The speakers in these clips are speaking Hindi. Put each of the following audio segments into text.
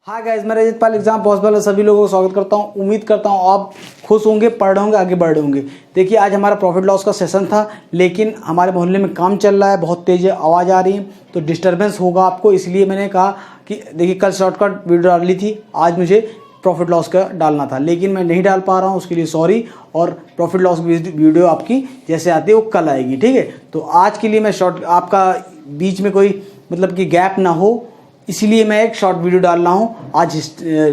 हाँ गाइस, मैं रजत पाल एग्जाम पॉसिबल है सभी लोगों को स्वागत करता हूँ। उम्मीद करता हूँ आप खुश होंगे, पढ़ रहे होंगे, आगे बढ़ रहे होंगे। देखिए, आज हमारा प्रॉफिट लॉस का सेशन था, लेकिन हमारे मोहल्ले में काम चल रहा है, बहुत तेज आवाज़ आ रही है तो डिस्टर्बेंस होगा आपको, इसलिए मैंने कहा कि देखिए कल शॉर्टकट वीडियो डाली थी, आज मुझे प्रॉफिट लॉस का डालना था, लेकिन मैं नहीं डाल पा रहा हूँ, उसके लिए सॉरी। और प्रॉफिट लॉस की वीडियो आपकी जैसे आती है वो कल आएगी, ठीक है। तो आज के लिए मैं आपका बीच में कोई मतलब कि गैप ना हो, इसीलिए मैं एक शॉर्ट वीडियो डाल रहा हूँ। आज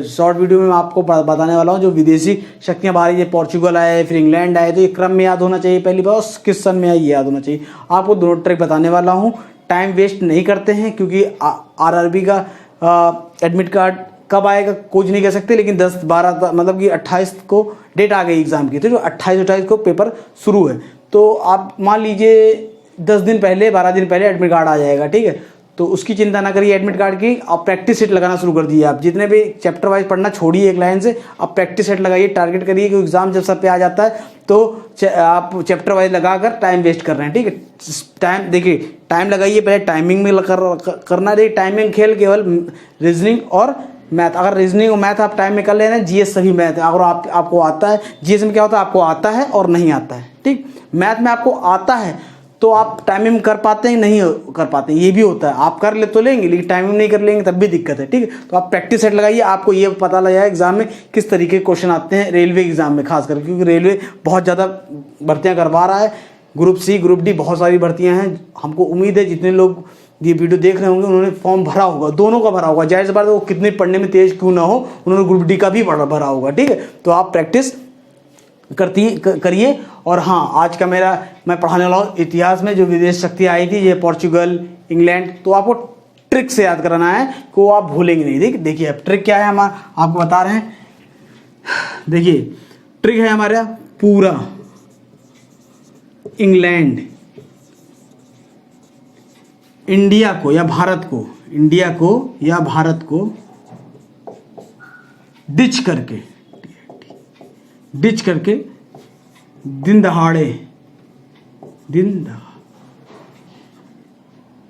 शॉर्ट वीडियो में मैं आपको बताने वाला हूँ जो विदेशी शक्तियाँ बाहर ये पोर्चुगल आए, फिर इंग्लैंड आए, तो ये क्रम में याद होना चाहिए पहली बार, किस सन में आई ये याद होना चाहिए। आपको दोनों ट्रिक बताने वाला हूँ, टाइम वेस्ट नहीं करते हैं, क्योंकि आरआरबी का एडमिट कार्ड कब आएगा कुछ नहीं कह सकते, लेकिन 10-12 मतलब कि 28 को डेट आ गई एग्ज़ाम की, तो जो 28 को पेपर शुरू है, तो आप मान लीजिए 10 दिन पहले 12 दिन पहले एडमिट कार्ड आ जाएगा, ठीक है। तो उसकी चिंता ना करिए, एडमिट कार्ड की आप प्रैक्टिस सेट लगाना शुरू कर दीजिए। आप जितने भी चैप्टर वाइज पढ़ना छोड़िए एक लाइन से, आप प्रैक्टिस सेट लगाइए, टारगेट करिए कि एग्जाम जब सर पे आ जाता है तो आप चैप्टर वाइज लगाकर टाइम वेस्ट कर रहे हैं, ठीक है। टाइम देखिए, टाइम लगाइए, पहले टाइमिंग में करना है। टाइमिंग खेल केवल रीजनिंग और मैथ, अगर रीजनिंग और मैथ आप टाइम में कर ले रहे हैं, जीएस सभी मैथ है, अगर आपको आता है, जीएस में क्या होता है, आपको आता है और नहीं आता है, ठीक। मैथ में आपको आता है तो आप टाइमिंग कर पाते हैं, नहीं कर पाते हैं, ये भी होता है। आप कर ले तो लेंगे, लेकिन टाइमिंग नहीं कर लेंगे तब भी दिक्कत है, ठीक है। तो आप प्रैक्टिस सेट लगाइए, आपको ये पता लग जाएगा एग्जाम में किस तरीके के क्वेश्चन आते हैं, रेलवे एग्जाम में खास करके, क्योंकि रेलवे बहुत ज़्यादा भर्तियाँ करवा रहा है, ग्रुप सी ग्रुप डी बहुत सारी भर्तियाँ हैं। हमको उम्मीद है जितने लोग ये वीडियो देख रहे होंगे उन्होंने फॉर्म भरा होगा, दोनों का भरा होगा, जाहिर सी बात है वो कितने पढ़ने में तेज क्यों ना हो, उन्होंने ग्रुप डी का भी भरा होगा, ठीक है। तो आप प्रैक्टिस करिए। और हाँ, आज का मैं पढ़ाने वाला हूँ इतिहास में जो विदेश शक्तियाँ आई थी, ये पोर्चुगल, इंग्लैंड, तो आपको ट्रिक से याद कराना है कि वो आप भूलेंगे नहीं। देखिए अब ट्रिक क्या है, हम आपको बता रहे हैं। देखिए ट्रिक है हमारा पूरा इंग्लैंड, इंडिया को या भारत को डिच करके दिन दहाड़े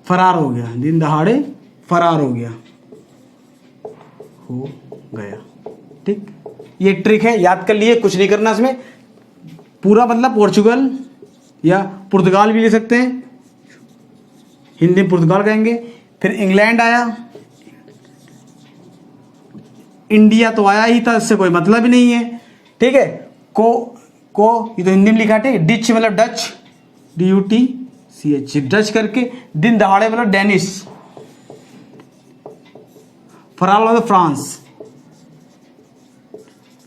फरार हो गया, ठीक। ये ट्रिक है, याद कर लिए, कुछ नहीं करना इसमें। पूरा मतलब पोर्चुगल या पुर्तगाल भी ले सकते हैं, हिंदी में पुर्तगाल कहेंगे। फिर इंग्लैंड आया, इंडिया तो आया ही था, इससे कोई मतलब ही नहीं है, ठीक है। को ये तो हिंदी में लिखा है, डिच मतलब डच, DUTCH, डच करके दिन दहाड़े मतलब डेनिश, फरार मतलब फ्रांस।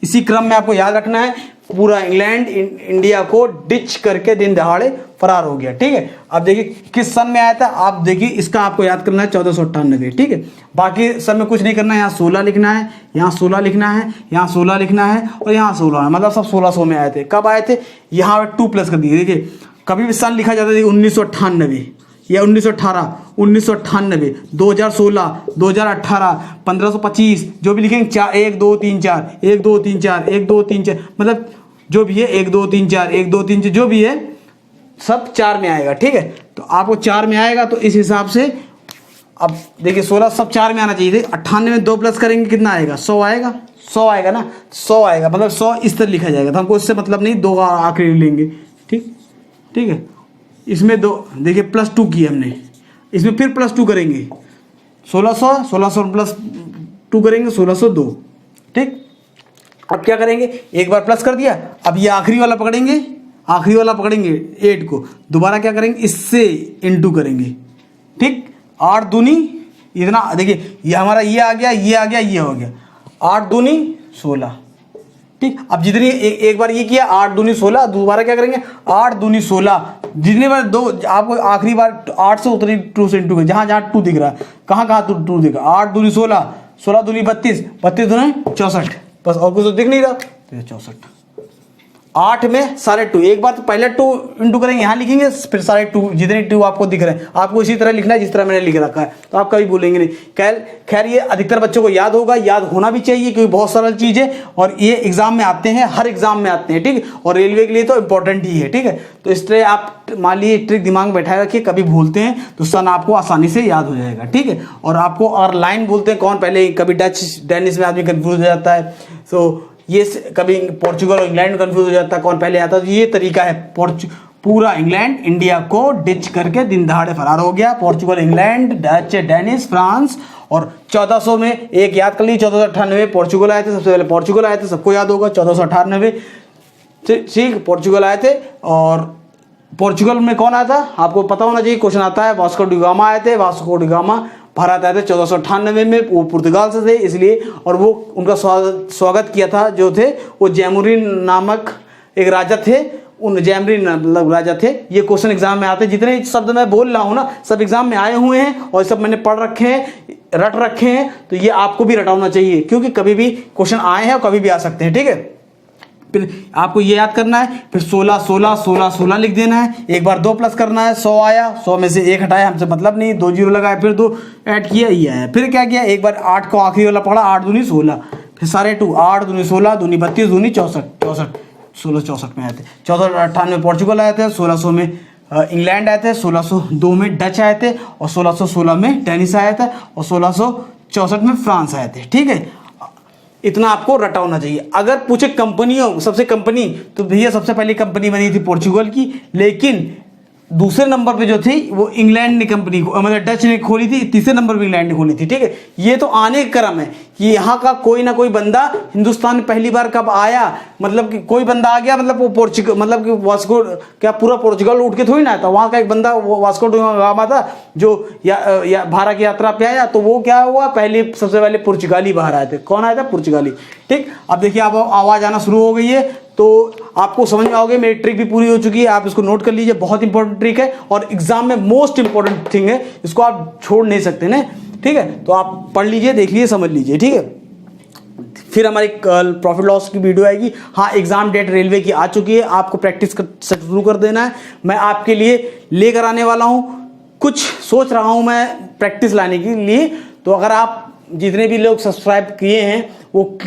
इसी क्रम में आपको याद रखना है, पूरा इंग्लैंड इंडिया को डिच करके दिन दहाड़े फरार हो गया, ठीक है। अब देखिए किस सन में आया था, आप देखिए इसका आपको याद करना है 1498, ठीक है। बाकी सन में कुछ नहीं करना है, यहाँ 16 लिखना है, यहाँ 16 लिखना है, यहाँ 16 लिखना है और यहाँ 16 है, मतलब सब 1600 में आए थे। कब आए थे, यहाँ 2 प्लस कर दिए। देखिए कभी भी सन लिखा जाता है 1998 या 1918, 1998, 2016, 2018, 1525, जो भी लिखेंगे 1 2 3 4, 1 2 3 4, 1 2 3 4, मतलब जो भी है 1 2 3 4, 1 2 3 4, जो भी है सब 4 में आएगा, ठीक है। तो आपको 4 में आएगा, तो इस हिसाब से अब देखिए 16 सब 4 में आना चाहिए। 98 में 2 प्लस करेंगे कितना आएगा, 100 आएगा, 100 आएगा ना, 100 आएगा, मतलब 100 इस तरह लिखा जाएगा। तो हमको इससे मतलब नहीं, 2 आखिरी लेंगे, ठीक है। इसमें 2 देखिए +2 किया हमने, इसमें फिर +2 करेंगे, 1600 प्लस 2 करेंगे 1602, ठीक। अब क्या करेंगे, एक बार प्लस कर दिया, अब ये आखिरी वाला पकड़ेंगे 8 को, दोबारा क्या करेंगे, इससे इनटू करेंगे, ठीक। 8 दूनी इतना, देखिए ये हमारा ये आ गया, ये हो गया, 8 दूनी 16, ठीक। अब जितनी एक बार ये किया 8 दूनी 16, दोबारा क्या करेंगे 8 दूनी 16, जितनी बार 2 आपको आखिरी बार 8 से उतनी 2 से इंटू करें, जहाँ 2 दिख रहा है, कहाँ 2 दिख रहा है, 8 दूनी 16, 16 दूनी 32, 32 दूनी 64, बस और कुछ तो दिख नहीं रहा, तो 64। 8 में सारे 2, एक बार तो पहले 2 इंटू करेंगे, यहाँ लिखेंगे, फिर सारे 2 जितने 2 आपको दिख रहे हैं आपको इसी तरह लिखना है जिस तरह मैंने लिख रखा है, तो आप कभी भूलेंगे नहीं। खैर ये अधिकतर बच्चों को याद होगा, याद होना भी चाहिए क्योंकि बहुत सरल चीज़ है और ये एग्जाम में आते हैं, हर एग्जाम में आते हैं, ठीक है, और रेलवे के लिए तो इंपॉर्टेंट ही है, ठीक है। तो इस तरह आप मान लीजिए ट्रिक दिमाग में बैठाए रखिए, कभी भूलते हैं तो सन आपको आसानी से याद हो जाएगा, ठीक है। और आपको और लाइन बोलते हैं कौन पहले, कभी डच डेनिश में आदमी कंफ्यूज हो जाता है, तो ये कभी पोर्चुगल और इंग्लैंड में कंफ्यूज हो जाता है कौन पहले आता है, तो ये तरीका है। पूरा इंग्लैंड इंडिया को डिच करके दिन दहाड़े फरार हो गया, Portugal, England, Dutch, Danish, France. और 1400 में एक याद कर लीजिए, 1498 पोर्चुगल आए थे, सबसे पहले पोर्चुगल आए थे, सबको याद होगा 1498, ठीक, पोर्चुगल आए थे। और पोर्चुगल में कौन आया था आपको पता होना चाहिए, क्वेश्चन आता है, वास्को डी गामा आए थे, वास्को डी गामा भारत आए थे 1498 में, वो पुर्तगाल से थे इसलिए, और वो उनका स्वागत किया था जो थे वो जैमुरिन नामक एक राजा थे, उन जैमरिन राजा थे। ये क्वेश्चन एग्जाम में आते हैं, जितने शब्द मैं बोल रहा हूँ ना सब एग्जाम में आए हुए हैं और सब मैंने पढ़ रखे हैं, रट रखे हैं, तो ये आपको भी रटाना चाहिए क्योंकि कभी भी क्वेश्चन आए हैं और कभी भी आ सकते हैं, ठीक है। फिर आपको ये याद करना है, फिर 16 16 16 16 लिख देना है, एक बार 2 प्लस करना है, 100 आया, 100 में से 1 हटाया, हमसे मतलब नहीं, 2 जीरो लगाया, फिर 2 ऐड किया, ये आया। फिर क्या किया, एक बार 8 को आखिरी वाला पढ़ा, 8 दूनी 16, फिर सारे 2, 8 दूनी 16, दूनी 32, दूनी 64, 1664 में आए थे। 1498 में पोर्चुगल आए थे, 1600 में इंग्लैंड आए थे, 1602 में डच आए थे, और 1616 में डेनिश आया था, और 1664 में फ्रांस आए थे, ठीक है। इतना आपको रटा होना चाहिए। अगर पूछे कंपनियों सबसे कंपनी, तो भैया सबसे पहली कंपनी बनी थी पोर्चुगल की, लेकिन दूसरे नंबर पे जो थी वो इंग्लैंड ने कंपनी मतलब डच ने खोली थी, तीसरे नंबर पे इंग्लैंड ने खोली थी, ठीक है। ये तो आने का क्रम है कि यहाँ का कोई ना कोई बंदा हिंदुस्तान में पहली बार कब आया, मतलब कि कोई बंदा आ गया, मतलब वो पोर्चुगल, मतलब कि वास्को, क्या पूरा पोर्चुगल उठ के थोड़ी ना आता, वहाँ का एक बंदा वास्को डी गामा था जो भारत की यात्रा पे आया, तो वो क्या हुआ, सबसे पहले पुर्तगाली बाहर आए थे। कौन आया था, पुर्तगाली, ठीक। अब देखिए अब आवाज़ आना शुरू हो गई है, तो आपको समझ में आओगे, मेरी ट्रिक भी पूरी हो चुकी है, आप इसको नोट कर लीजिए, बहुत इंपॉर्टेंट ट्रिक है और एग्जाम में मोस्ट इंपॉर्टेंट थिंग है, इसको आप छोड़ नहीं सकते ना, ठीक है। तो आप पढ़ लीजिए, देख लीजिए, समझ लीजिए, ठीक है। फिर हमारी कल प्रॉफिट लॉस की वीडियो आएगी। हाँ, एग्जाम डेट रेलवे की आ चुकी है, आपको प्रैक्टिस शुरू कर देना है। मैं आपके लिए लेकर आने वाला हूँ, कुछ सोच रहा हूँ मैं प्रैक्टिस लाने के लिए, तो अगर आप जितने भी लोग सब्सक्राइब किए हैं वो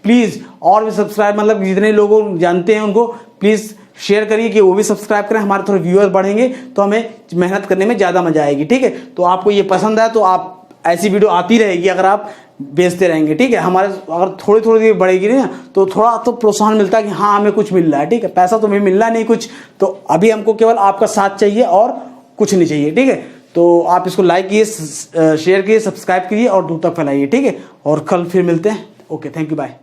प्लीज़ और भी सब्सक्राइब, मतलब जितने लोग जानते हैं उनको प्लीज़ शेयर करिए कि वो भी सब्सक्राइब करें, हमारे थोड़े व्यूअर्स बढ़ेंगे तो हमें मेहनत करने में ज़्यादा मजा आएगी, ठीक है। तो आपको ये पसंद है तो आप ऐसी वीडियो आती रहेगी अगर आप बेचते रहेंगे, ठीक है। हमारे अगर थोड़ी थोड़ी देर बढ़ेगी ना तो थोड़ा तो प्रोत्साहन मिलता है कि हाँ हमें कुछ मिल रहा है, ठीक है। पैसा तो हमें मिलना नहीं कुछ, तो अभी हमको केवल आपका साथ चाहिए और कुछ नहीं चाहिए, ठीक है। तो आप इसको लाइक कीजिए, शेयर कीजिए, सब्सक्राइब कीजिए और दूर तक फैलाइए, ठीक है। और कल फिर मिलते हैं। Okay, thank you, bye.